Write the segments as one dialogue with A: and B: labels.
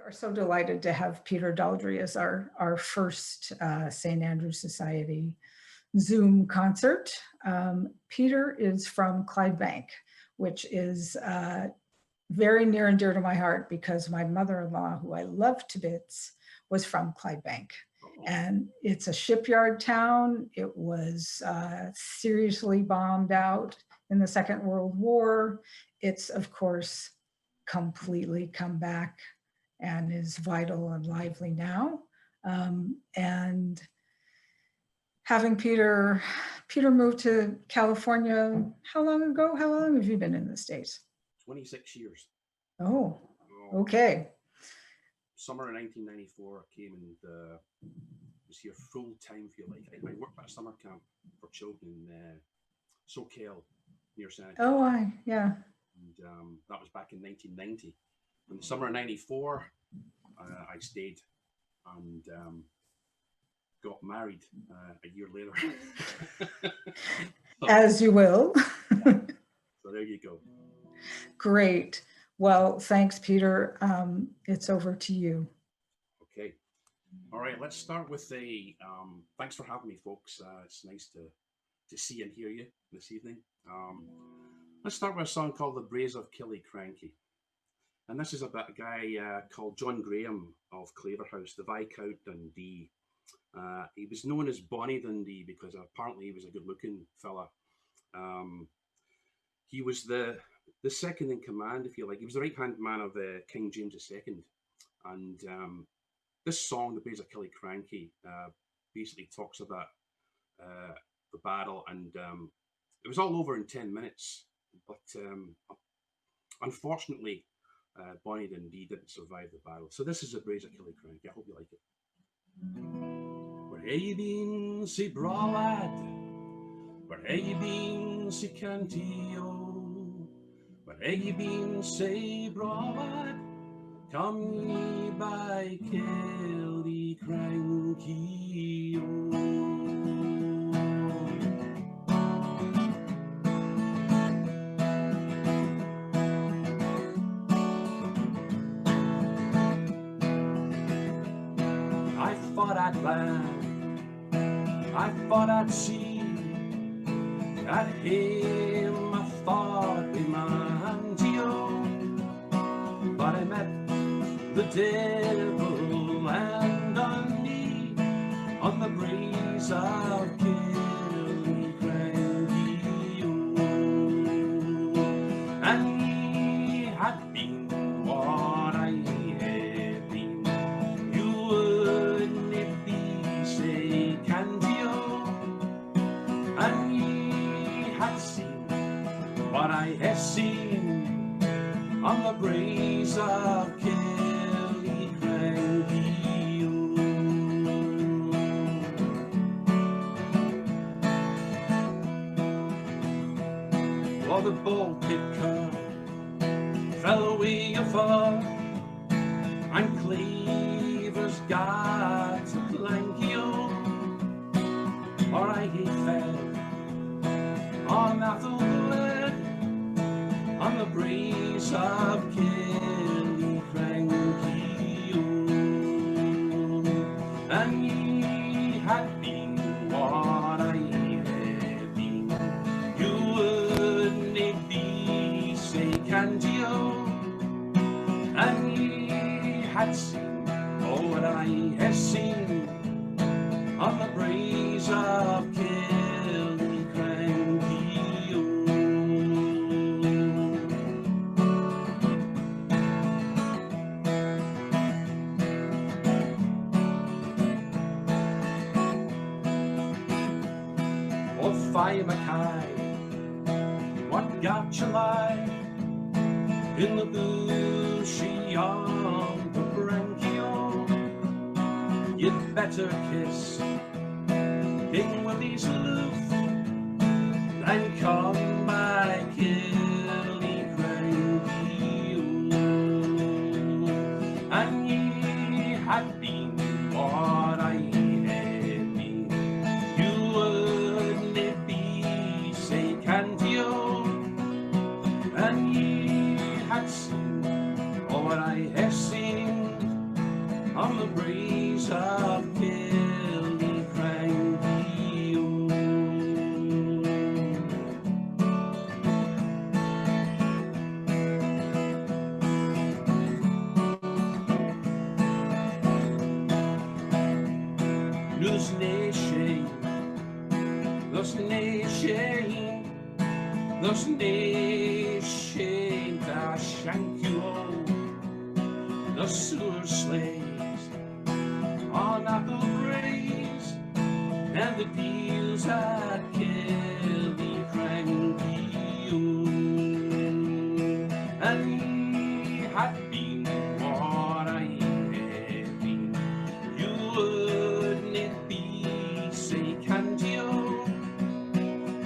A: are so delighted to have Peter Daldry as our first St. Andrew Society Zoom concert. Peter is from Clydebank, which is very near and dear to my heart because my mother-in-law, who I love to bits, was from Clydebank. And it's a shipyard town. It was seriously bombed out in the Second World War. It's, of course, completely come back and is vital and lively now. And having Peter moved to California, how long ago? How long have you been in the States?
B: 26 years.
A: Oh, okay.
B: Summer of 1994, I came and was here full time for life. I worked at a summer camp for children in SoCal near San Antonio.
A: Oh, yeah.
B: And that was back in 1990. In the summer of 94, I stayed and got married a year later.
A: As you will.
B: So there you go.
A: Great. Well, thanks, Peter. It's over to you.
B: Okay. All right, let's start with thanks for having me, folks. It's nice to see and hear you this evening. Let's start with a song called The Braes of Killiecrankie. And this is about a guy called John Graham of Claverhouse, the Viscount Dundee. He was known as Bonnie Dundee because apparently he was a good-looking fella. He was the second in command, if you like. He was the right-hand man of King James II. And this song, The Braes of Killiecrankie, basically talks about the battle. And it was all over in 10 minutes. But unfortunately, Bonnie Dundee didn't survive the battle. So this is The Braes of Killiecrankie. I hope you like it. Where hae ye been, sae braw lad? Where hae ye been, sae canty o? Where hae ye been, sae braw lad? Come ye by Killiecrankie o. I fought at land, I fought at sea, at him I fought with my Geo, but I met the devil and Dundee on the braes of Killiecrankie, and he had been what I had been. You wouldn't be say Candio, and ye had seen what I had seen on the braes of Killiecrankie. Oh, the Baltic curve fell away afar, and Cleaver's got a Lankio, or I fell on Athelred on the braes of Killiecrankie, and ye had been what I had been. You wouldn't be say Cantio, and ye had seen all what I had seen on the braes of Killiecrankie. Oh, Fie Mackay, what got you lie in the bushy of the branchial? You'd better kiss King Willie's loof and come by Killiecrankie, and ye had been what I had been. You wouldn't be say Cantio, and ye had seen all what I have seen on the breeze of Killiecrankie. There's nae shame, there's nae shame, there's nae shame to shank you all. The sewer slaves on apple breeze and the deals at Killiecrankie. And he had been what I had been, you wouldn't be say candy.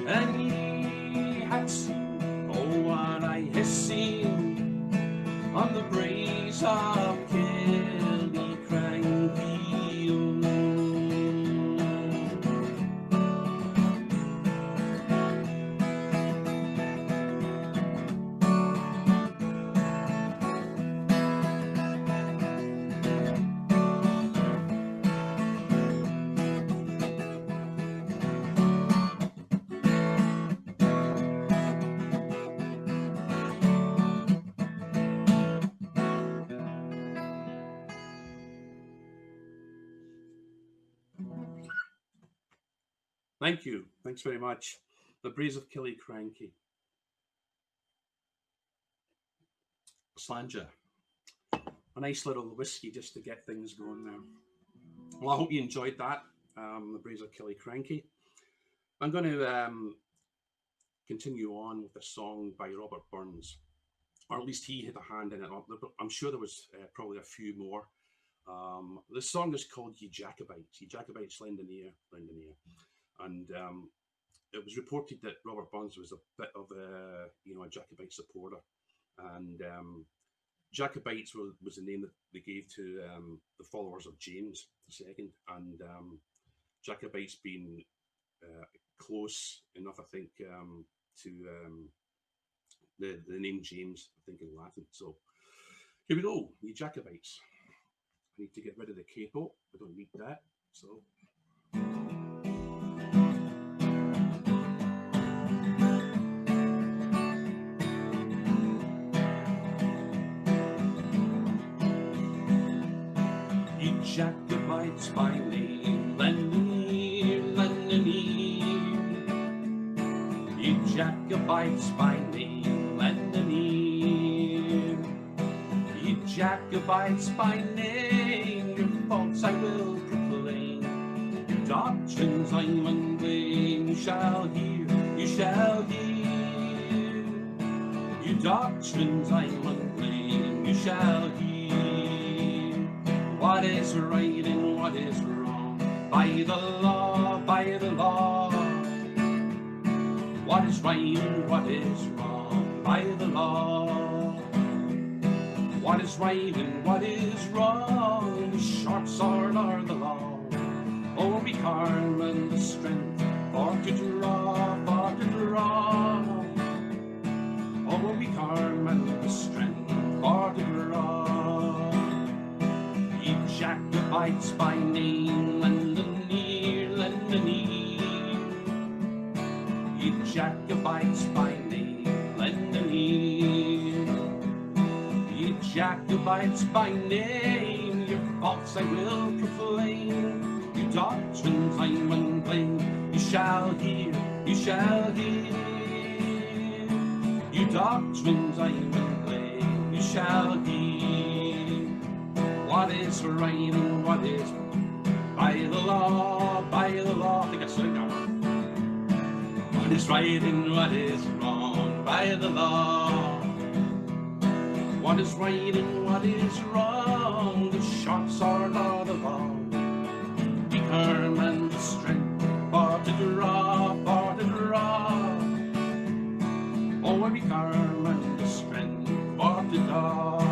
B: And he had seen what I had seen on the breeze of Killiecrankie. Thank you. Thanks very much. The Breeze of Killiecrankie. Slanja. A nice little whiskey just to get things going there. Well, I hope you enjoyed that. The Breeze of Killiecrankie. I'm going to continue on with a song by Robert Burns, or at least he had a hand in it. I'm sure there was probably a few more. This song is called Ye Jacobites. Ye Jacobites, lend an ear, lend an ear. And it was reported that Robert Burns was a bit of a Jacobite supporter, and Jacobites was the name that they gave to the followers of James II, and Jacobites being close enough, I think, to the name James, I think, in Latin. So here we go, Ye Jacobites. I need to get rid of the capo. I don't need that. So. Jacobites by name, lend an ear, lend an ear. Ye Jacobites by name, lend an ear. Ye Jacobites by name, your faults I will proclaim. Your doctrines I'm unclaim. You shall hear, you shall hear. Your doctrines I'm unclaim. You shall hear. What is right and what is wrong? By the law, by the law. What is right and what is wrong? By the law. What is right and what is wrong? The short sword or the long? Oh, be calm and the strength for to draw, for to draw. Oh, be calm and the strength for to draw. Jacobites by name, lend an ear, lend an ear. Ye Jacobites by name, lend an ear. Ye Jacobites by name, your faults I will proclaim. Your doctrines I'm unclaim. You shall hear, you shall hear. Your doctrines I'm unclaim. You shall hear. What is right and what is by the law, by the law. I think I said it now. What is right and what is wrong by the law? What is right and what is wrong? The short sword or the long? Be firm and the strength for to draw, for to draw. Oh, be firm and the strength for to draw.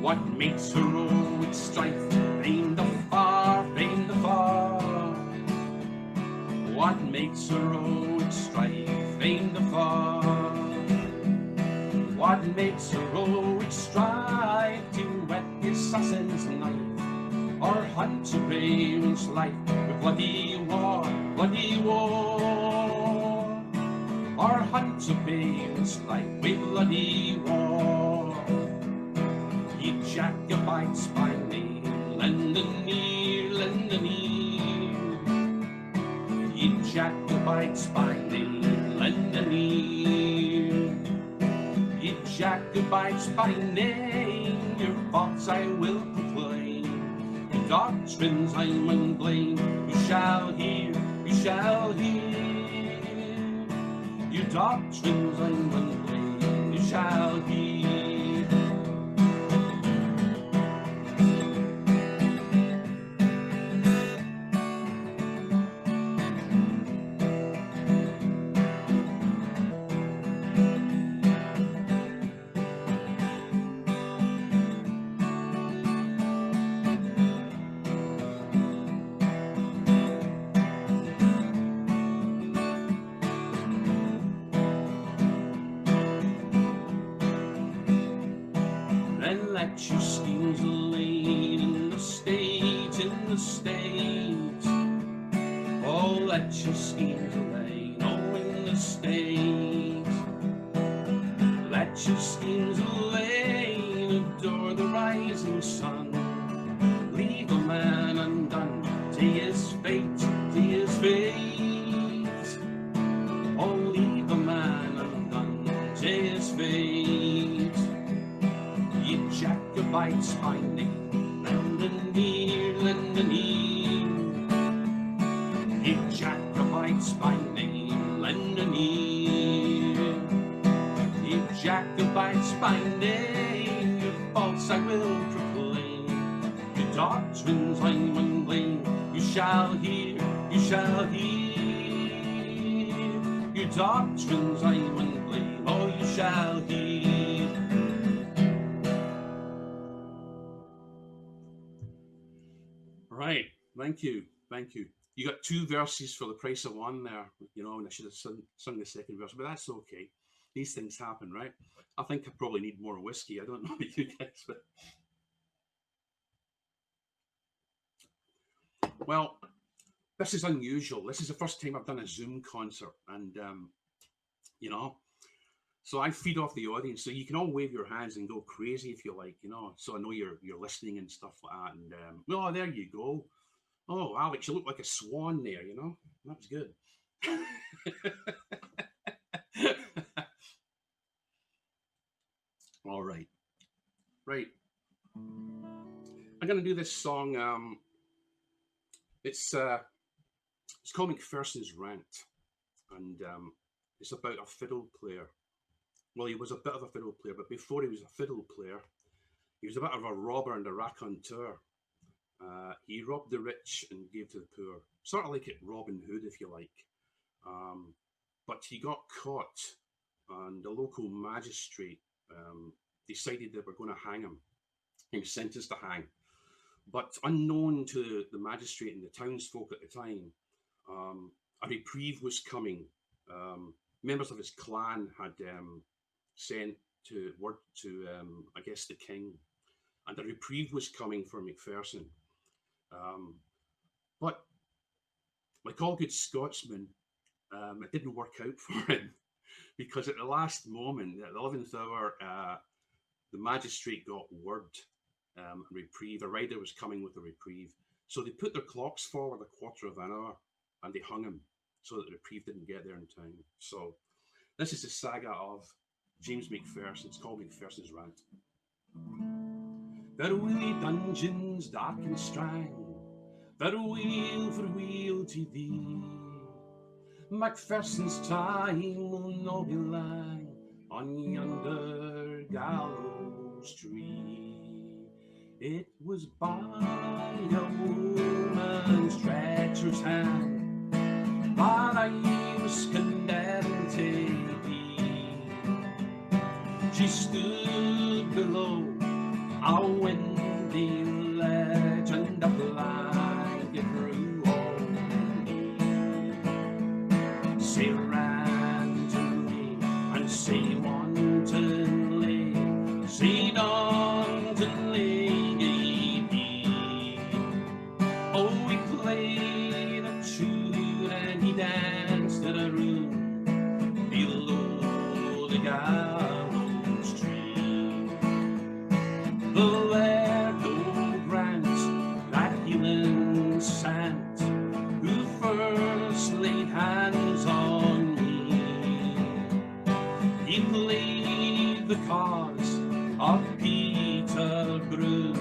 B: What makes heroic strife? Fame the far, fame the far. What makes heroic strife? Fame the far. What makes heroic strife? To whet your assassin's knife, or hunt a raven's life with bloody war, bloody war, or hunt a raven's life with bloody war. Ye Jacobites by name, lend an ear, lend an ear. Ye Jacobites by name, lend an ear. Ye Jacobites by name, your faults I will proclaim. Your doctrines I will blame. You shall hear, you shall hear. Your doctrines I will blame. You shall hear. Let your schemes lay in the state, in the state. Oh, let your schemes lay, oh, in the state. Let your schemes lay, adore the rising sun. Leave a man undone to his fate, to his fate. Oh, leave a man undone to his fate. Ye Jacobites by name, lend an ear, lend an ear. Ye Jacobites by name, lend an ear. Ye Jacobites by name, your faults I will proclaim. Your doctrines I will blame. You shall hear, you shall hear. Your doctrines I will blame. Oh, you shall hear. Right, thank you, thank you. You got two verses for the price of one there, you know, and I should have sung the second verse, but that's okay. These things happen, right? I think I probably need more whiskey. I don't know about you guys, but... Well, this is unusual. This is the first time I've done a Zoom concert, and, you know, so I feed off the audience, so you can all wave your hands and go crazy if you like, you know, so I know you're listening and stuff like that. And oh, there you go. Oh, Alex, you look like a swan there, you know. That was good. All right. Right. I'm going to do this song. It's called McPherson's Rant, and it's about a fiddle player. Well, he was a bit of a fiddle player, but before he was a fiddle player, he was a bit of a robber and a raconteur. He robbed the rich and gave to the poor, sort of like at Robin Hood, if you like. But he got caught, and the local magistrate decided they were going to hang him. He was sentenced to hang. But unknown to the magistrate and the townsfolk at the time, a reprieve was coming. Members of his clan had sent word to, I guess, the king, and a reprieve was coming for McPherson. But like all good Scotsmen, it didn't work out for him, because at the last moment, at the 11th hour, the magistrate got word, reprieve. A rider was coming with a reprieve. So they put their clocks forward a quarter of an hour, and they hung him so that the reprieve didn't get there in time. So this is the saga of James McPherson. It's called McPherson's Rant. Farewell dungeons dark and strang, farewell to thee. McPherson's time will no be lang on yonder gallows tree. It was by a woman's treacherous hand that I was condemned to be. She stood below a windy legend of blanket grew on me. Say randomly and say wantonly, say wantonly. the Lerdo grant, that healing sant, who first laid hands on me. He played the cause of Peter Brew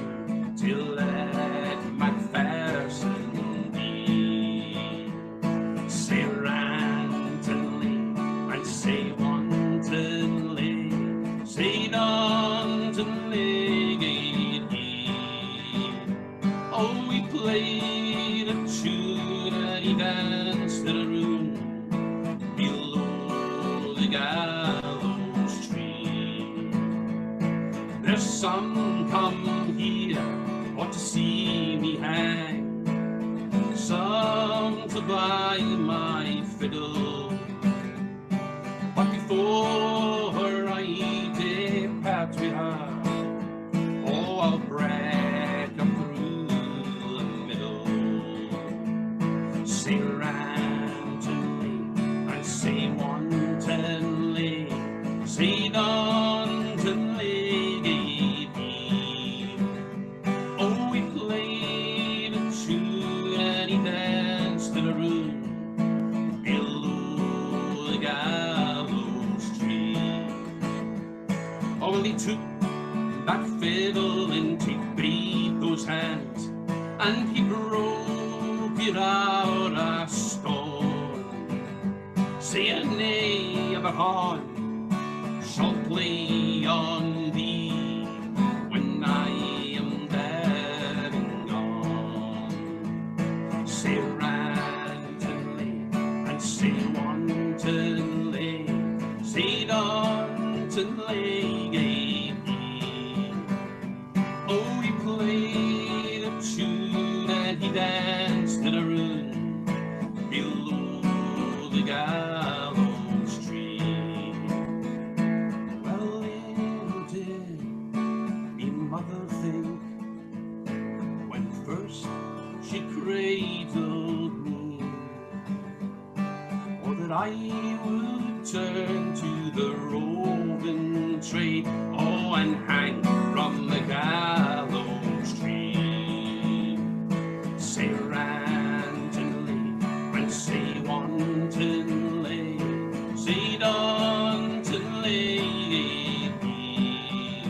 B: till let Macpherson be. Say rantonly and say wantonly, say wantonly gave he. Oh, we played a tune and he danced in a room below the gallows tree. There's some come here or to see me hang, some to buy my fiddle, but before I depart with her, oh, I'll break up through the middle. Say rantonly and say wantonly, say wantonly gave he. Oh, we played a tune and he danced in a room below the gallows tree. Oh, well, he took that fiddle into Brito's hands and he broke it out a stone, saying, nay, the horn shall play on thee when I am dead and gone. Say rantonly and say wantonly, say wantonly gave he. Oh, he played a tune and he danced in a room below the gallows tree. Well, little did me mother think when first she cradled me, or that I would turn to the roving trade, oh, and hang from the gallows tree. Say rantonly and say wantonly, say wantonly gave he.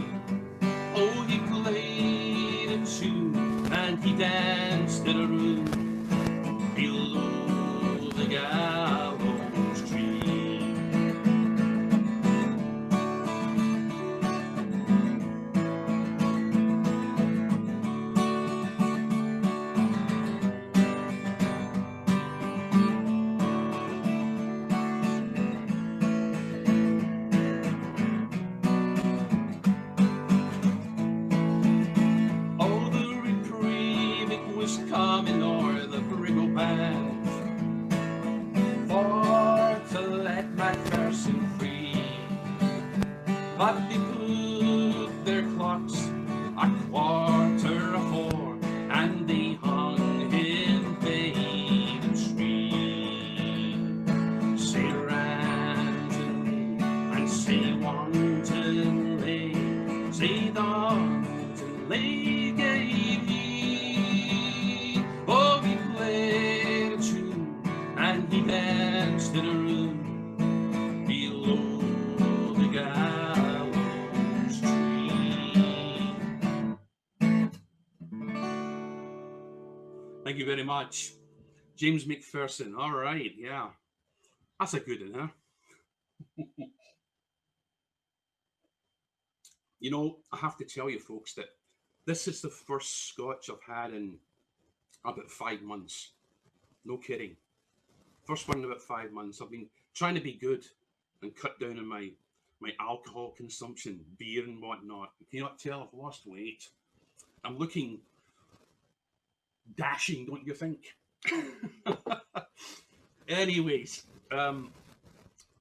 B: Oh, he played a tune and he danced in a room below the gallows tree. Oh, the reprieve, it was coming o'er the Briggle band for to let Macpherson free. But they put their clocks a 4:15 and they hung him by the tree. Say rantonly and say wantonly, say wantonly gave he. Oh, he played a tune and he danced in a room below the gallows tree. Thank you very much, James McPherson. All right, yeah, that's a good one, huh? You know, I have to tell you, folks, that this is the first scotch I've had in about 5 months. No kidding. First one in about 5 months. I've been trying to be good and cut down on my alcohol consumption, beer and whatnot. Can you not tell I've lost weight? I'm looking dashing, don't you think? Anyways,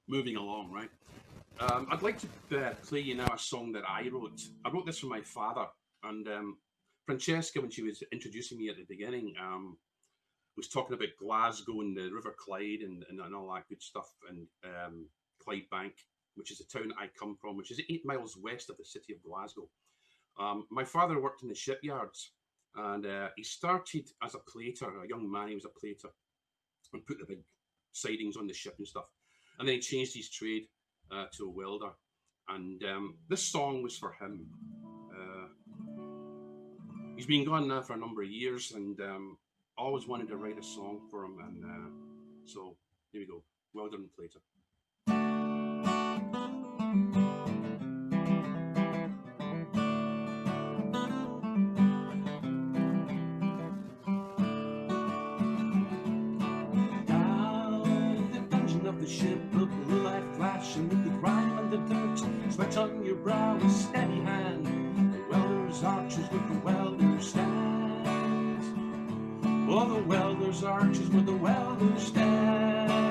B: moving along, right? I'd like to play you now a song that I wrote. I wrote this for my father, and Francesca, when she was introducing me at the beginning, was talking about Glasgow and the River Clyde and all that good stuff, and Clydebank, which is the town I come from, which is 8 miles west of the city of Glasgow. My father worked in the shipyards, and he started as a plater, a young man. He was a plater and put the big sidings on the ship and stuff. And then he changed his trade to a welder. And this song was for him. He's been gone now for a number of years, and always wanted to write a song for him. And so here we go, welder and plater. The ship, the blue light flashing with the grime and the dirt, sweat on your brow, a steady hand. The welder's arches with the welder stands. Oh, the welder's arches with the welder stands.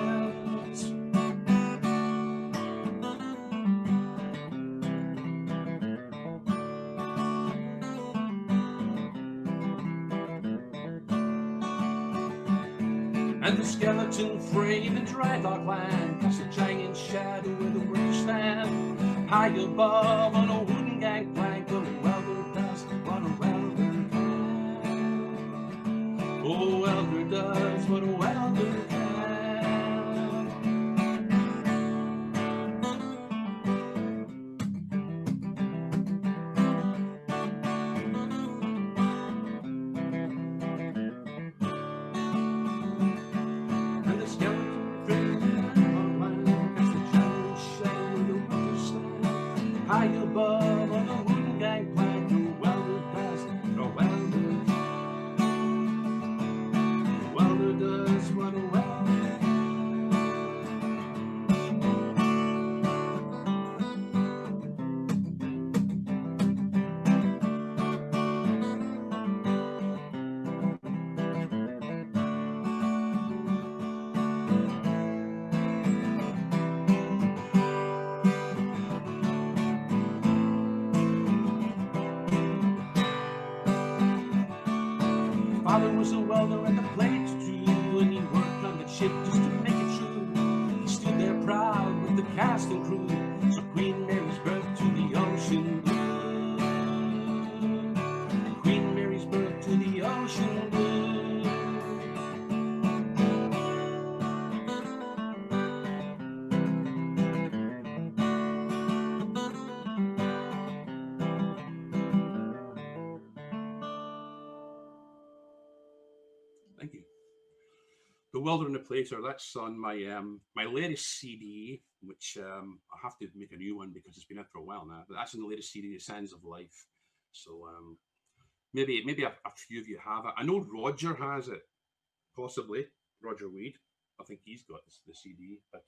B: And the skeleton frame and dry dock land casts a giant shadow where the workers stand. High above on a wooden gangplank, but a welder does what a welder can. Oh, welder does what a welder can. High above on a wooden gangplank, the welder does, the welder can. The welder does what a welder Father was a welder at the plate too, and he worked on the ship just to make it true. He stood there proud with the cast and crew, so Queen Mary's birth to the ocean blue. Queen Mary's birth to the ocean blue. Thank you. The Welder and the Plater, that's on my my latest CD, which I have to make a new one because it's been out for a while now. But that's in the latest CD, The Sands of Life. So maybe a few of you have it. I know Roger has it, possibly. Roger Weed. I think he's got the CD, but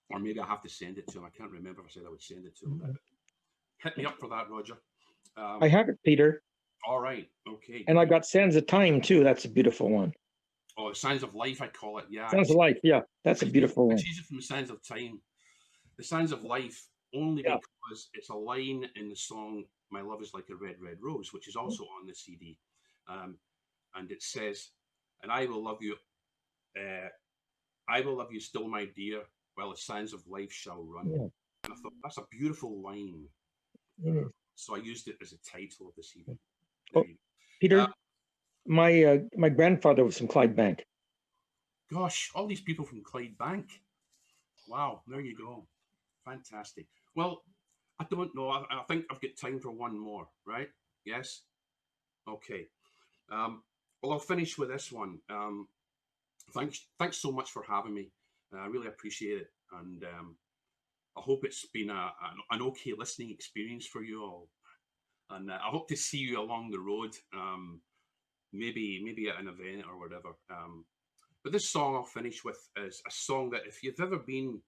B: or maybe I have to send it to him. I can't remember if I said I would send it to him. But hit me up for that, Roger.
C: I have it, Peter.
B: All right. Okay.
C: And I got Sands of Time too. That's a beautiful one.
B: Oh, Sands of Life, I call it. Yeah.
C: Sands of Life. Yeah, that's a beautiful one.
B: I choose it from the Sands of Time. The Sands of Life, only because it's a line in the song "My Love Is Like a Red, Red Rose," which is also on the CD, and it says, "And I will love you, still, my dear, while the sands of life shall run." Yeah. And I thought that's a beautiful line. So I used it as a title of the CD.
C: Oh, Peter, my grandfather was from Clydebank.
B: Gosh, all these people from Clydebank. Wow, there you go. Fantastic. Well, I don't know. I think I've got time for one more, right? Yes? Okay. Well, I'll finish with this one. Thanks so much for having me. I really appreciate it. And I hope it's been an okay listening experience for you all. And I hope to see you along the road, maybe at an event or whatever. But this song I'll finish with is a song that if you've ever been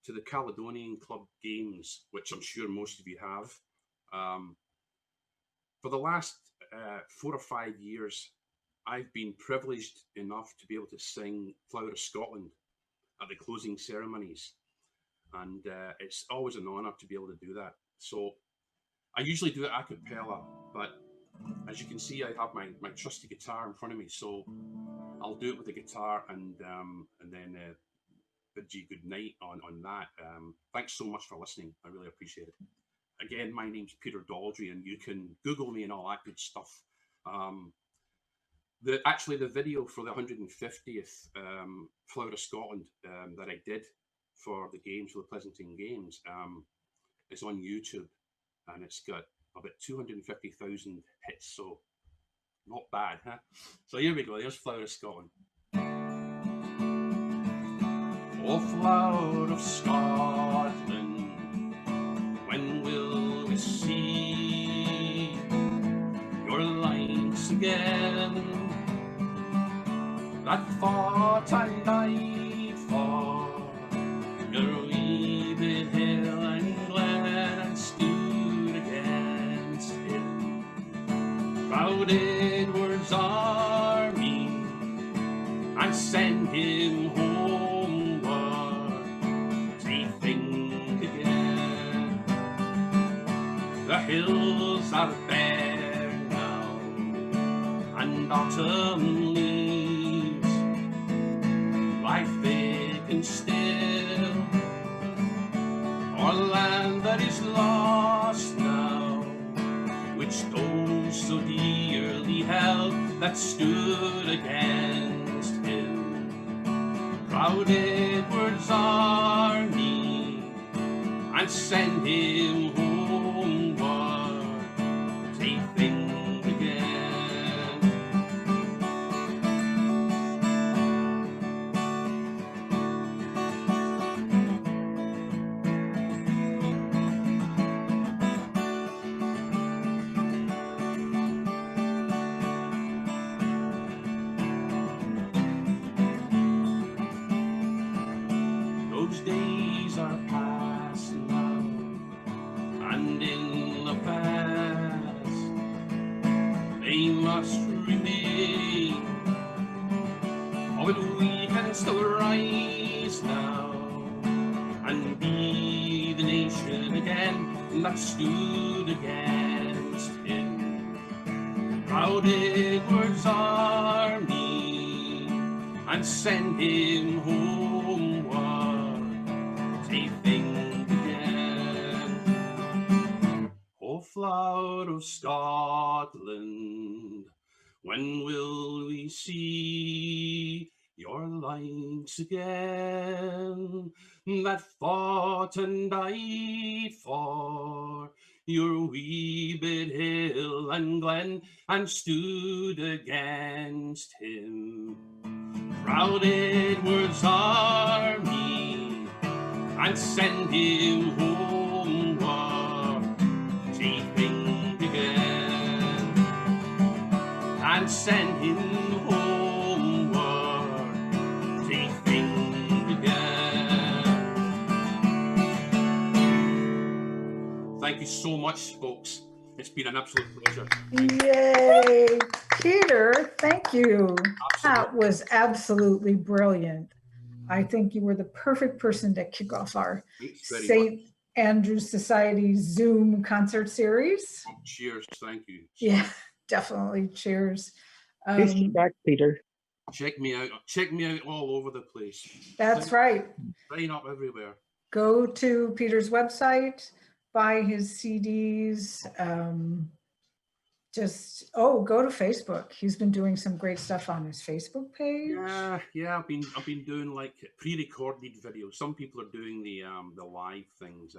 B: to the Caledonian Club Games, which I'm sure most of you have, for the last 4 or 5 years, I've been privileged enough to be able to sing Flower of Scotland at the closing ceremonies. And it's always an honour to be able to do that. So I usually do it a cappella, but as you can see, I have my trusty guitar in front of me, so I'll do it with the guitar and then bid you good night on that. Thanks so much for listening. I really appreciate it. again, my name's Peter Daldry, and you can Google me and all that good stuff. Actually, the video for the 150th Flower of Scotland that I did for the games, for the Pleasantine Games, is on YouTube, and it's got about 250,000 hits, so not bad, huh? So here we go, there's Flower of Scotland. Oh, Flower of Scotland, when will we see your lights again, that fought and died for your wee bit hill and glen, and stood against him, proud Edward's army, and sent him homeward. They think again, the hills are bare now, and autumn leaves lie thick and still, our land that is lost now, which those so dearly held that stood against him, proud Edward's army, and send him homeward. They think again. Those days are past now, and in the past they must remain. Oh, but we can still rise now, and be the nation again that stood against him, proud Edward's army, and send him homeward. They think again. Oh, Flower of Scotland, when will we see your lights again, that fought and died for your wee bit hill and glen, and stood against him, proud Edward's army, and send him homeward. They think again, and send him homeward. They think again. Thank you so much, folks. It's been an absolute pleasure.
A: Yay, Peter, thank you. That
B: Absolutely.
A: was absolutely brilliant. I think you were the perfect person to kick off our
B: Thanks very much.
A: St. Andrews Society Zoom concert series.
B: Cheers. Thank you.
A: Yeah, definitely. Cheers.
C: Please keep back, Peter.
B: Check me out. Check me out all over the place.
A: That's right.
B: Sign up everywhere.
A: Go to Peter's website, buy his CDs. Go to Facebook. He's been doing some great stuff on his Facebook page.
B: Yeah. I've been doing like pre-recorded videos. Some people are doing the live things.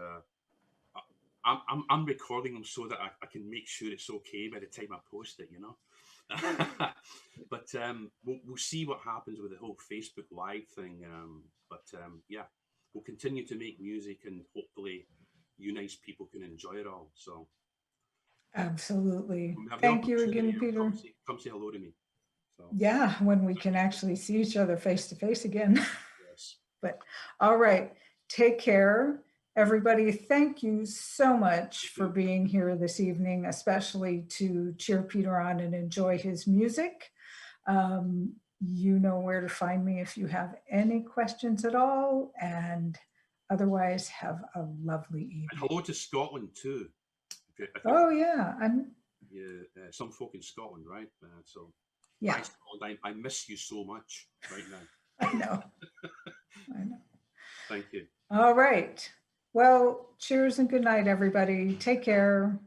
B: I'm recording them so that I can make sure it's okay by the time I post it. You know. But we'll see what happens with the whole Facebook Live thing. Yeah, we'll continue to make music, and hopefully you nice people can enjoy it all. So
A: Absolutely.
B: when we have the
A: Thank you again,
B: opportunity,
A: Peter.
B: come say hello to me. So
A: Yeah, when we can actually see each other face to face again.
B: yes.
A: But all right, take care. Everybody, thank you so much for being here this evening, especially to cheer Peter on and enjoy his music. You know where to find me if you have any questions at all, and otherwise have a lovely evening.
B: And hello to Scotland too.
A: Oh yeah,
B: Some folk in Scotland, right? So
A: yeah,
B: hi, Scotland, I miss you so much right now.
A: I know. I know.
B: Thank you.
A: All right. Well, cheers and good night, everybody. Take care.